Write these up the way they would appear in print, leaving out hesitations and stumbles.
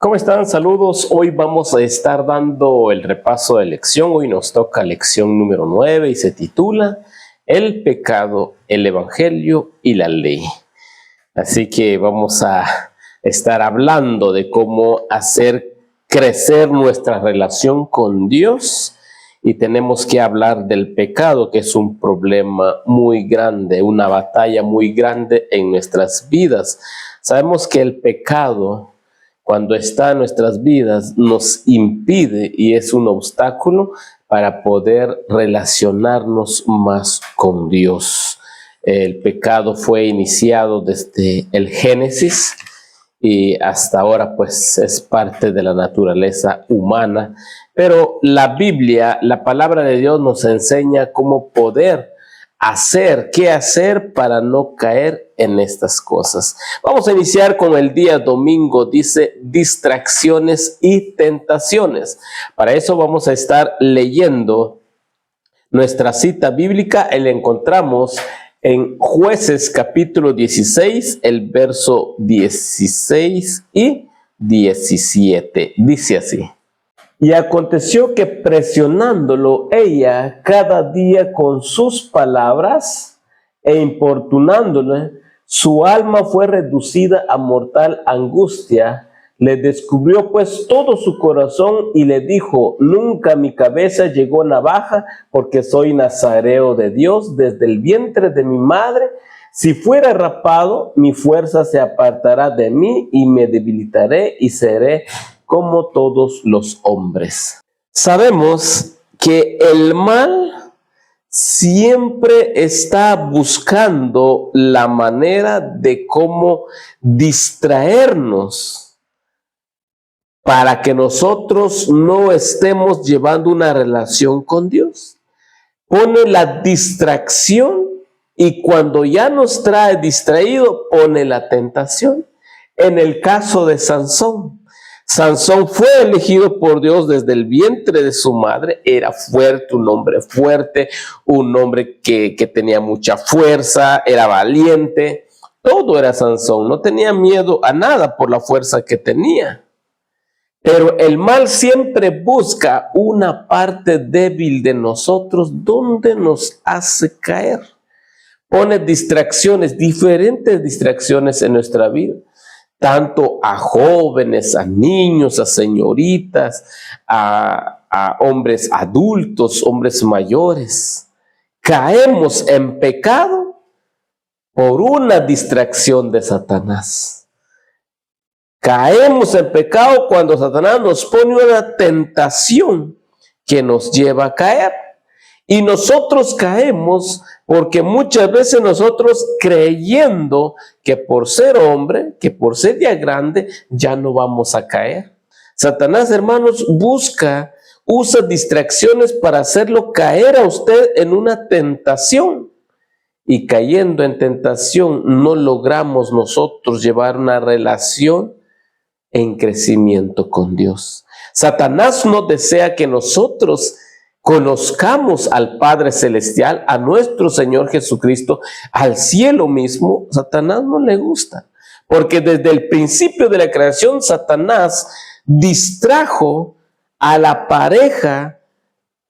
¿Cómo están? Saludos. Hoy vamos a estar dando el repaso de lección. Hoy nos toca lección número 9 y se titula El pecado, el evangelio y la ley. Así que vamos a estar hablando de cómo hacer crecer nuestra relación con Dios, y tenemos que hablar del pecado, que es un problema muy grande, una batalla muy grande en nuestras vidas. Sabemos que el pecado, cuando está en nuestras vidas, nos impide y es un obstáculo para poder relacionarnos más con Dios. El pecado fue iniciado desde el Génesis y hasta ahora pues es parte de la naturaleza humana. Pero la Biblia, la palabra de Dios, nos enseña cómo poder qué hacer para no caer en estas cosas. Vamos a iniciar con el día domingo, dice distracciones y tentaciones. Para eso vamos a estar leyendo nuestra cita bíblica, y la encontramos en Jueces capítulo 16, el verso 16 y 17. Dice así: Y aconteció que presionándolo ella cada día con sus palabras e importunándole, su alma fue reducida a mortal angustia. Le descubrió pues todo su corazón y le dijo: Nunca a mi cabeza llegó navaja, porque soy nazareo de Dios desde el vientre de mi madre. Si fuera rapado, mi fuerza se apartará de mí y me debilitaré y seré como todos los hombres. Sabemos que el mal siempre está buscando la manera de cómo distraernos para que nosotros no estemos llevando una relación con Dios. Pone la distracción, y cuando ya nos trae distraído, pone la tentación. En el caso de Sansón, Sansón fue elegido por Dios desde el vientre de su madre. Era fuerte, un hombre que tenía mucha fuerza, era valiente. Todo era Sansón, no tenía miedo a nada por la fuerza que tenía. Pero el mal siempre busca una parte débil de nosotros donde nos hace caer. Pone distracciones, diferentes distracciones en nuestra vida, tanto a jóvenes, a niños, a señoritas, a hombres adultos, hombres mayores. Caemos en pecado por una distracción de Satanás. Caemos en pecado cuando Satanás nos pone una tentación que nos lleva a caer. Y nosotros caemos porque muchas veces nosotros, creyendo que por ser hombre, que por ser ya grande, ya no vamos a caer. Satanás, hermanos, usa distracciones para hacerlo caer a usted en una tentación. Y cayendo en tentación, no logramos nosotros llevar una relación en crecimiento con Dios. Satanás no desea que nosotros conozcamos al Padre Celestial, a nuestro Señor Jesucristo, al cielo mismo. Satanás no le gusta, porque desde el principio de la creación, Satanás distrajo a la pareja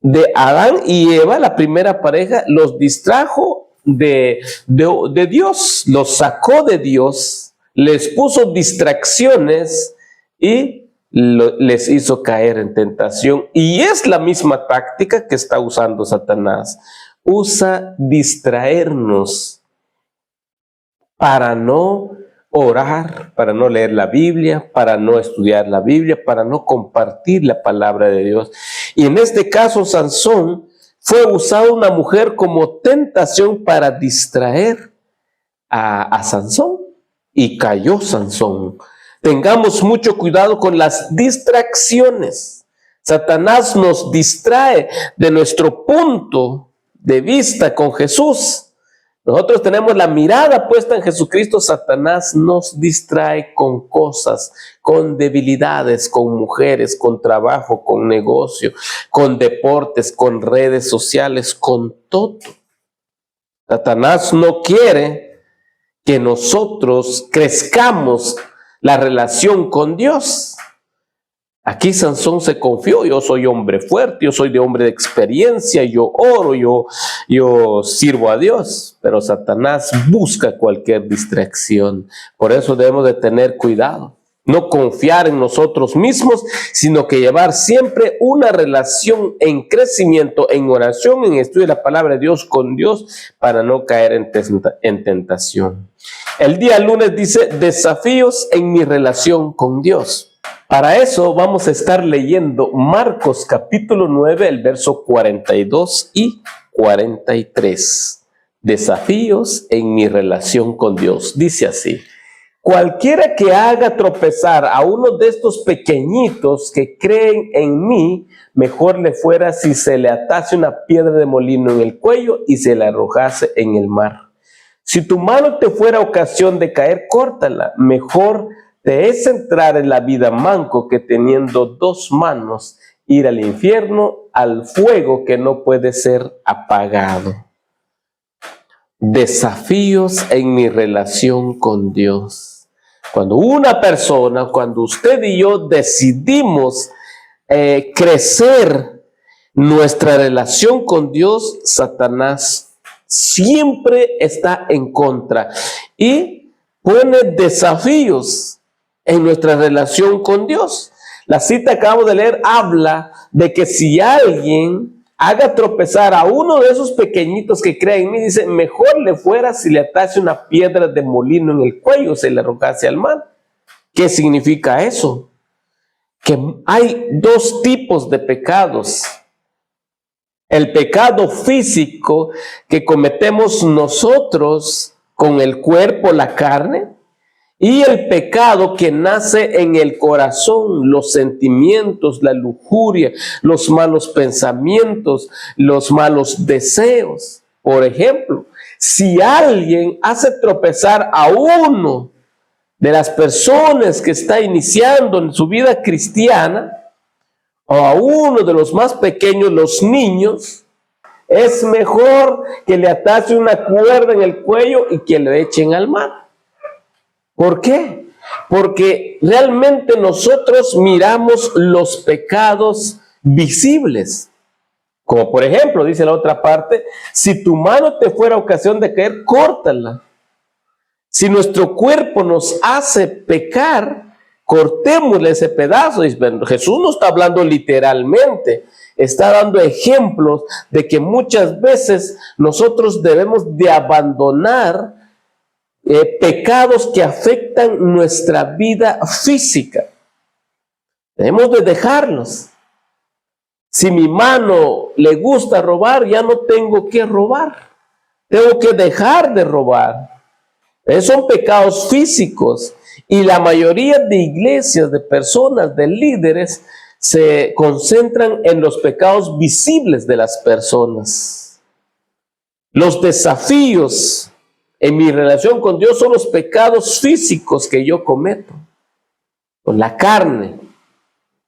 de Adán y Eva, la primera pareja, los distrajo de Dios, los sacó de Dios, les puso distracciones y les hizo caer en tentación. Y es la misma táctica que está usando Satanás. Usa distraernos para no orar, para no leer la Biblia, para no estudiar la Biblia, para no compartir la palabra de Dios. Y en este caso, Sansón fue usado una mujer como tentación para distraer a Sansón, y cayó Sansón. Tengamos mucho cuidado con las distracciones. Satanás nos distrae de nuestro punto de vista con Jesús. Nosotros tenemos la mirada puesta en Jesucristo. Satanás nos distrae con cosas, con debilidades, con mujeres, con trabajo, con negocio, con deportes, con redes sociales, con todo. Satanás no quiere que nosotros crezcamos la relación con Dios. Aquí Sansón se confió: yo soy hombre fuerte, yo soy de hombre de experiencia, yo oro, yo sirvo a Dios. Pero Satanás busca cualquier distracción. Por eso debemos de tener cuidado. No confiar en nosotros mismos, sino que llevar siempre una relación en crecimiento, en oración, en estudio de la palabra de Dios con Dios, para no caer en tentación. El día lunes dice: desafíos en mi relación con Dios. Para eso vamos a estar leyendo Marcos capítulo 9, el verso 42 y 43. Desafíos en mi relación con Dios. Dice así: cualquiera que haga tropezar a uno de estos pequeñitos que creen en mí, mejor le fuera si se le atase una piedra de molino en el cuello y se la arrojase en el mar. Si tu mano te fuera ocasión de caer, córtala. Mejor te es entrar en la vida manco que teniendo dos manos ir al infierno, al fuego que no puede ser apagado. Desafíos en mi relación con Dios. Cuando una persona, cuando usted y yo decidimos crecer nuestra relación con Dios, Satanás siempre está en contra y pone desafíos en nuestra relación con Dios. La cita que acabo de leer habla de que si alguien haga tropezar a uno de esos pequeñitos que creen en mí, dice: mejor le fuera si le atase una piedra de molino en el cuello, se le arrojase al mar. ¿Qué significa eso? Que hay dos tipos de pecados. El pecado físico que cometemos nosotros con el cuerpo, la carne, y el pecado que nace en el corazón, los sentimientos, la lujuria, los malos pensamientos, los malos deseos. Por ejemplo, si alguien hace tropezar a uno de las personas que está iniciando en su vida cristiana, o a uno de los más pequeños, los niños, es mejor que le atase una cuerda en el cuello y que le echen al mar. ¿Por qué? Porque realmente nosotros miramos los pecados visibles. Como por ejemplo, dice la otra parte: si tu mano te fuera ocasión de caer, córtala. Si nuestro cuerpo nos hace pecar, cortémosle ese pedazo. Jesús no está hablando literalmente, está dando ejemplos de que muchas veces nosotros debemos de abandonar pecados que afectan nuestra vida física. Debemos de dejarlos. Si mi mano le gusta robar, ya no tengo que robar. Tengo que dejar de robar. Son pecados físicos. Y la mayoría de iglesias, de personas, de líderes, se concentran en los pecados visibles de las personas. Los desafíos en mi relación con Dios son los pecados físicos que yo cometo. Con la carne,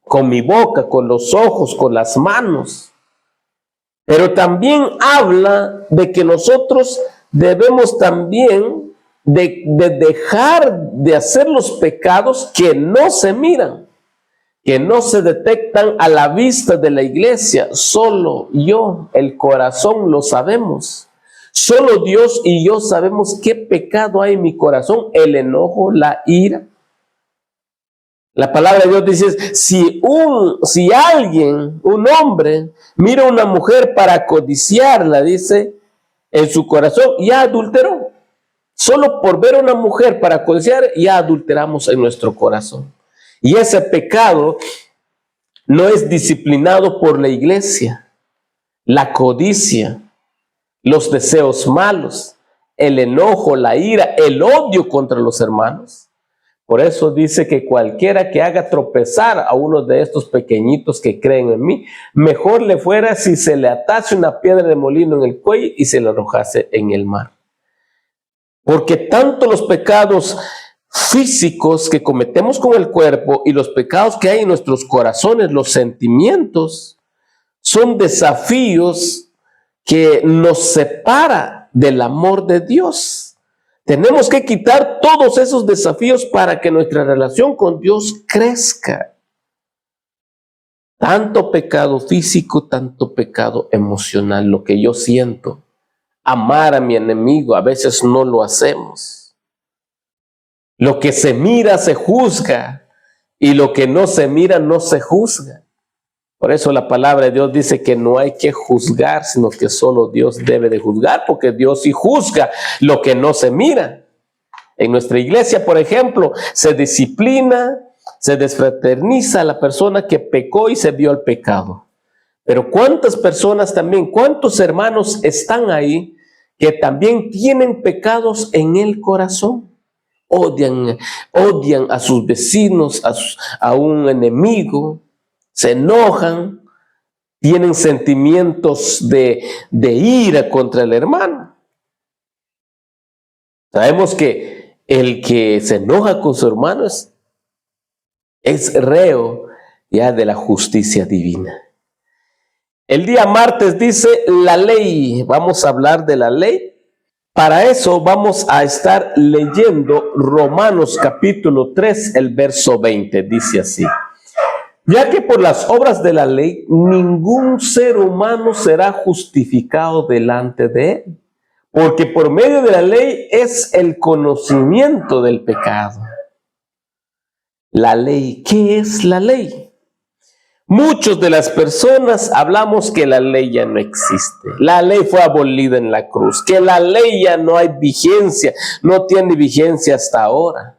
con mi boca, con los ojos, con las manos. Pero también habla de que nosotros debemos también de dejar de hacer los pecados que no se miran, que no se detectan a la vista de la iglesia. Solo yo, el corazón, lo sabemos. Solo Dios y yo sabemos qué pecado hay en mi corazón: el enojo, la ira. La palabra de Dios dice: si alguien, un hombre, mira a una mujer para codiciarla, dice, en su corazón, ya adulteró. Solo por ver a una mujer para codiciar, ya adulteramos en nuestro corazón. Y ese pecado no es disciplinado por la iglesia. La codicia, los deseos malos, el enojo, la ira, el odio contra los hermanos. Por eso dice que cualquiera que haga tropezar a uno de estos pequeñitos que creen en mí, mejor le fuera si se le atase una piedra de molino en el cuello y se le arrojase en el mar. Porque tanto los pecados físicos que cometemos con el cuerpo y los pecados que hay en nuestros corazones, los sentimientos, son desafíos que nos separa del amor de Dios. Tenemos que quitar todos esos desafíos para que nuestra relación con Dios crezca. Tanto pecado físico, tanto pecado emocional, lo que yo siento. Amar a mi enemigo, a veces no lo hacemos. Lo que se mira se juzga y lo que no se mira no se juzga. Por eso la palabra de Dios dice que no hay que juzgar, sino que solo Dios debe de juzgar, porque Dios sí juzga lo que no se mira. En nuestra iglesia, por ejemplo, se disciplina, se desfraterniza a la persona que pecó y se dio al pecado. Pero ¿cuántas personas también, cuántos hermanos están ahí que también tienen pecados en el corazón? Odian a sus vecinos, a un enemigo, se enojan, tienen sentimientos de ira contra el hermano. Sabemos que el que se enoja con su hermano es reo ya de la justicia divina. El día martes dice la ley. Vamos a hablar de la ley. Para eso vamos a estar leyendo Romanos capítulo 3, el verso 20. Dice así: ya que por las obras de la ley ningún ser humano será justificado delante de él, porque por medio de la ley es el conocimiento del pecado. La ley, ¿qué es la ley? Muchos de las personas hablamos que la ley ya no existe. La ley fue abolida en la cruz, que la ley ya no hay vigencia, no tiene vigencia hasta ahora.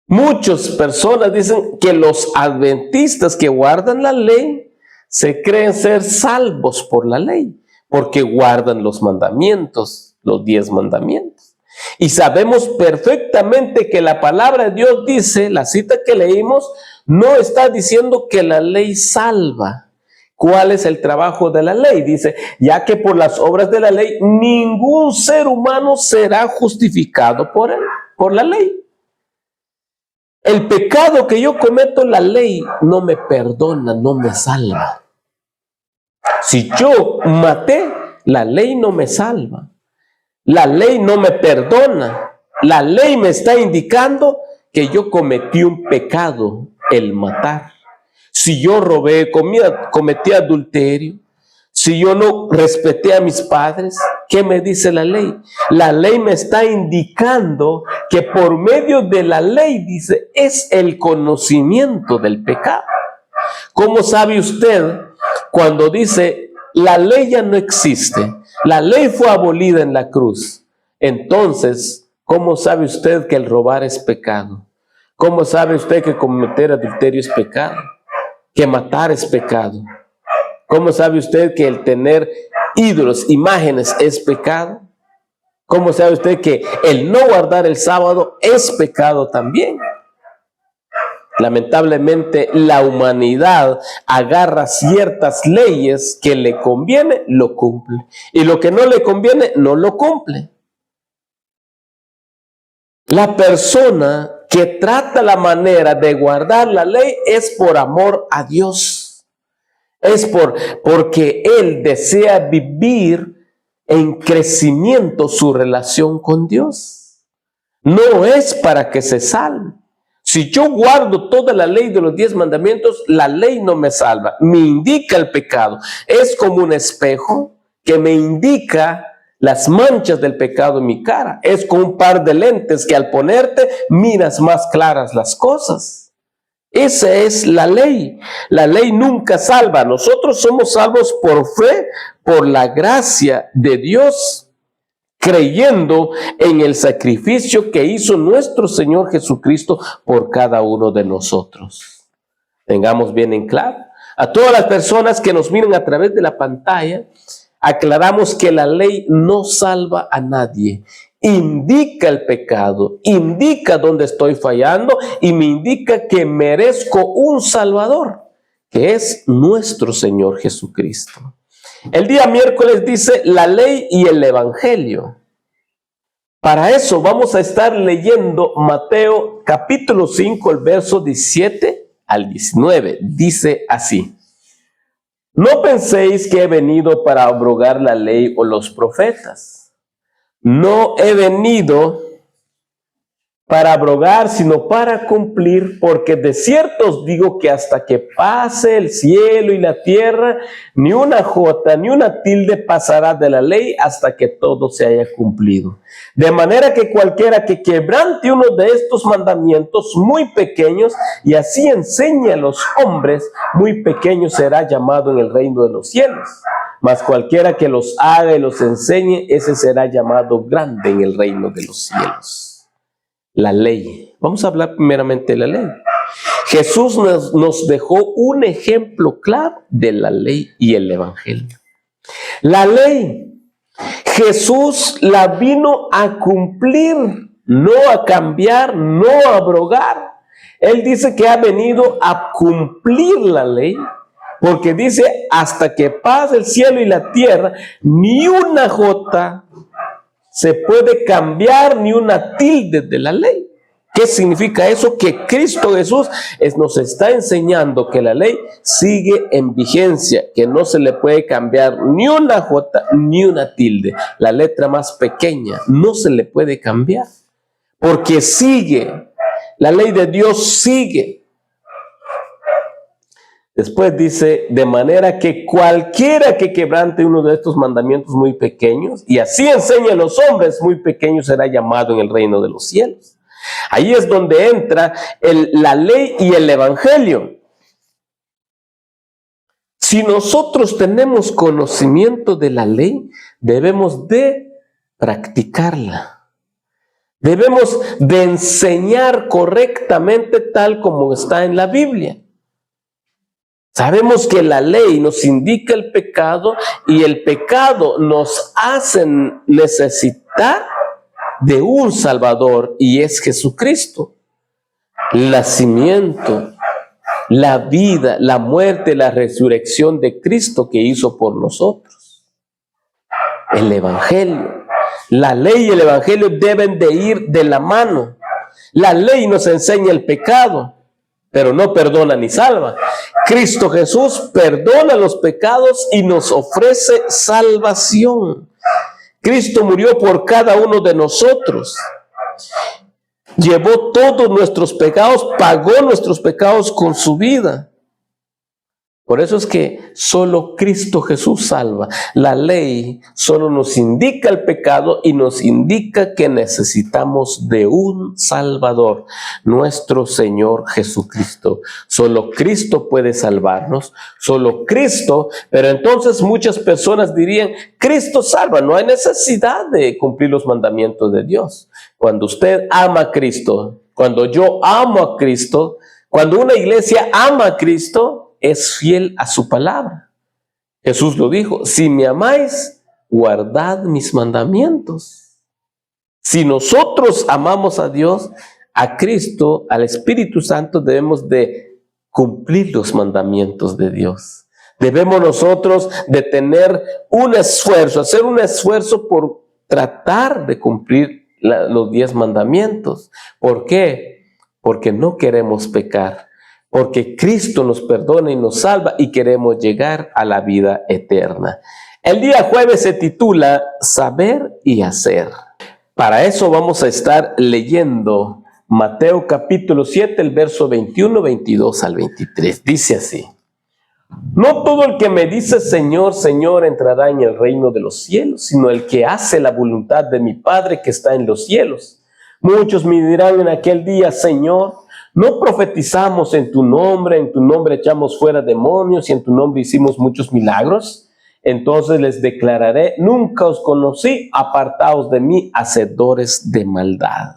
Muchas personas dicen que los adventistas que guardan la ley se creen ser salvos por la ley, porque guardan los mandamientos, los 10 mandamientos. Y sabemos perfectamente que la palabra de Dios dice, la cita que leímos, no está diciendo que la ley salva. ¿Cuál es el trabajo de la ley? Dice, ya que por las obras de la ley ningún ser humano será justificado por la ley. El pecado que yo cometo, la ley no me perdona, no me salva. Si yo maté, la ley no me salva. La ley no me perdona. La ley me está indicando que yo cometí un pecado, el matar. Si yo robé, cometí adulterio, si yo no respeté a mis padres, ¿qué me dice la ley? La ley me está indicando que por medio de la ley, dice, es el conocimiento del pecado. ¿Cómo sabe usted cuando dice la ley ya no existe? La ley fue abolida en la cruz. Entonces, ¿cómo sabe usted que el robar es pecado? ¿Cómo sabe usted que cometer adulterio es pecado? Que matar es pecado. ¿Cómo sabe usted que el tener ídolos, imágenes, es pecado? ¿Cómo sabe usted que el no guardar el sábado es pecado también? Lamentablemente, la humanidad agarra ciertas leyes que le conviene, lo cumple. Y lo que no le conviene, no lo cumple. La persona que trata la manera de guardar la ley es por amor a Dios. Es porque él desea vivir en crecimiento su relación con Dios. No es para que se salve. Si yo guardo toda la ley de los 10 mandamientos, la ley no me salva, me indica el pecado. Es como un espejo que me indica las manchas del pecado en mi cara. Es como un par de lentes que al ponerte miras más claras las cosas. Esa es la ley. La ley nunca salva. Nosotros somos salvos por fe, por la gracia de Dios, creyendo en el sacrificio que hizo nuestro Señor Jesucristo por cada uno de nosotros. Tengamos bien en claro. A todas las personas que nos miran a través de la pantalla, aclaramos que la ley no salva a nadie. Indica el pecado, indica dónde estoy fallando y me indica que merezco un Salvador, que es nuestro Señor Jesucristo. El día miércoles dice la ley y el evangelio. Para eso vamos a estar leyendo Mateo capítulo 5, el verso 17 al 19. Dice así: no penséis que he venido para abrogar la ley o los profetas. No he venido para abrogar, sino para cumplir, porque de cierto os digo que hasta que pase el cielo y la tierra, ni una jota ni una tilde pasará de la ley hasta que todo se haya cumplido. De manera que cualquiera que quebrante uno de estos mandamientos muy pequeños y así enseñe a los hombres, muy pequeño será llamado en el reino de los cielos. Mas cualquiera que los haga y los enseñe, ese será llamado grande en el reino de los cielos. La ley. Vamos a hablar primeramente de la ley. Jesús nos dejó un ejemplo claro de la ley y el evangelio. La ley, Jesús la vino a cumplir, no a cambiar, no a abrogar. Él dice que ha venido a cumplir la ley, porque dice, hasta que pase el cielo y la tierra, ni una jota se puede cambiar, ni una tilde de la ley. ¿Qué significa eso? Que Cristo Jesús nos está enseñando que la ley sigue en vigencia, que no se le puede cambiar ni una jota ni una tilde. La letra más pequeña no se le puede cambiar, porque sigue. La ley de Dios sigue. Después dice, de manera que cualquiera que quebrante uno de estos mandamientos muy pequeños, y así enseña a los hombres muy pequeños, será llamado en el reino de los cielos. Ahí es donde entra la ley y el evangelio. Si nosotros tenemos conocimiento de la ley, debemos de practicarla. Debemos de enseñar correctamente tal como está en la Biblia. Sabemos que la ley nos indica el pecado y el pecado nos hace necesitar de un Salvador, y es Jesucristo. El nacimiento, la vida, la muerte, la resurrección de Cristo que hizo por nosotros. El evangelio. La ley y el evangelio deben de ir de la mano. La ley nos enseña el pecado, pero no perdona ni salva. Cristo Jesús perdona los pecados y nos ofrece salvación. Cristo murió por cada uno de nosotros. Llevó todos nuestros pecados, pagó nuestros pecados con su vida. Por eso es que solo Cristo Jesús salva. La ley solo nos indica el pecado y nos indica que necesitamos de un Salvador, nuestro Señor Jesucristo. Solo Cristo puede salvarnos, solo Cristo. Pero entonces muchas personas dirían, Cristo salva, no hay necesidad de cumplir los mandamientos de Dios. Cuando usted ama a Cristo, cuando yo amo a Cristo, cuando una iglesia ama a Cristo, es fiel a su palabra. Jesús lo dijo, si me amáis, guardad mis mandamientos. Si nosotros amamos a Dios, a Cristo, al Espíritu Santo, debemos de cumplir los mandamientos de Dios. Debemos nosotros de tener un esfuerzo, hacer un esfuerzo por tratar de cumplir los 10 mandamientos. ¿Por qué? Porque no queremos pecar. Porque Cristo nos perdona y nos salva y queremos llegar a la vida eterna. El día jueves se titula Saber y Hacer. Para eso vamos a estar leyendo Mateo capítulo 7, el verso 21, 22 al 23. Dice así: No todo el que me dice Señor, Señor entrará en el reino de los cielos, sino el que hace la voluntad de mi Padre que está en los cielos. Muchos me dirán en aquel día, Señor, ¿no profetizamos en tu nombre echamos fuera demonios y en tu nombre hicimos muchos milagros? Entonces les declararé, nunca os conocí, apartaos de mí, hacedores de maldad.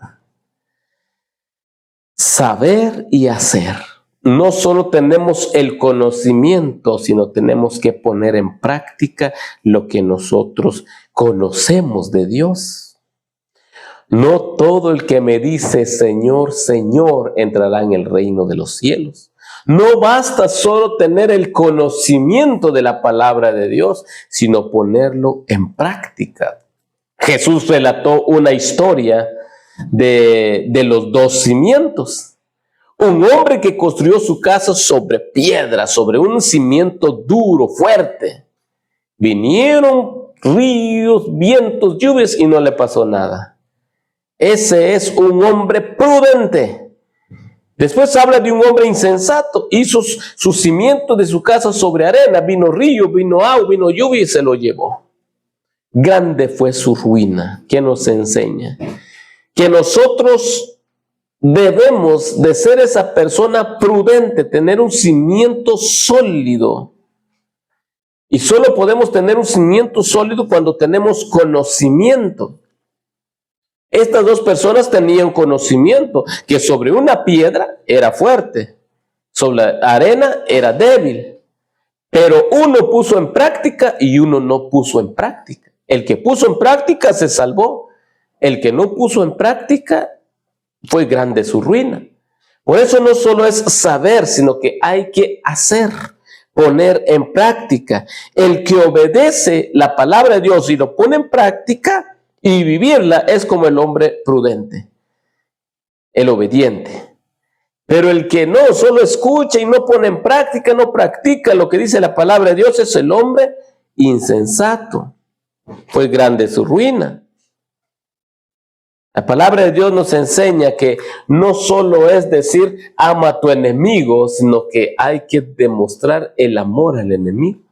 Saber y hacer. No solo tenemos el conocimiento, sino tenemos que poner en práctica lo que nosotros conocemos de Dios. No todo el que me dice Señor, Señor entrará en el reino de los cielos. No basta solo tener el conocimiento de la palabra de Dios, sino ponerlo en práctica. Jesús relató una historia de los 2 cimientos. Un hombre que construyó su casa sobre piedra, sobre un cimiento duro, fuerte. Vinieron ríos, vientos, lluvias y no le pasó nada. ese es un hombre prudente. Después habla de un hombre insensato. Hizo sus cimientos de su casa sobre arena. Vino río, vino agua, vino lluvia y se lo llevó. Grande fue su ruina. ¿Qué nos enseña? Que nosotros debemos de ser esa persona prudente, tener un cimiento sólido. Y solo podemos tener un cimiento sólido cuando tenemos conocimiento. Estas dos personas tenían conocimiento que sobre una piedra era fuerte, sobre la arena era débil, pero uno puso en práctica y uno no puso en práctica. El que puso en práctica se salvó, el que no puso en práctica fue grande su ruina. Por eso no solo es saber, sino que hay que hacer, poner en práctica. El que obedece la palabra de Dios y lo pone en práctica, y vivirla es como el hombre prudente, el obediente. Pero el que no, solo escucha y no pone en práctica, no practica lo que dice la palabra de Dios, es el hombre insensato. Fue grande su ruina. La palabra de Dios nos enseña que no solo es decir ama a tu enemigo, sino que hay que demostrar el amor al enemigo.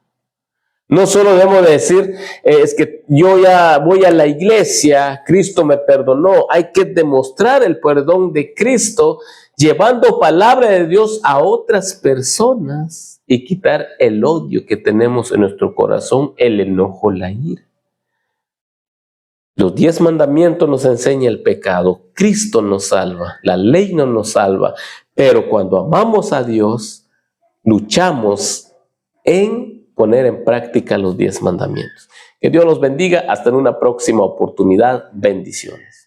No solo debemos decir, es que yo ya voy a la iglesia, Cristo me perdonó. Hay que demostrar el perdón de Cristo llevando palabra de Dios a otras personas y quitar el odio que tenemos en nuestro corazón, el enojo, la ira. Los 10 mandamientos nos enseña el pecado. Cristo nos salva, la ley no nos salva. Pero cuando amamos a Dios, luchamos en poner en práctica los 10 mandamientos. Que Dios los bendiga. Hasta en una próxima oportunidad. Bendiciones.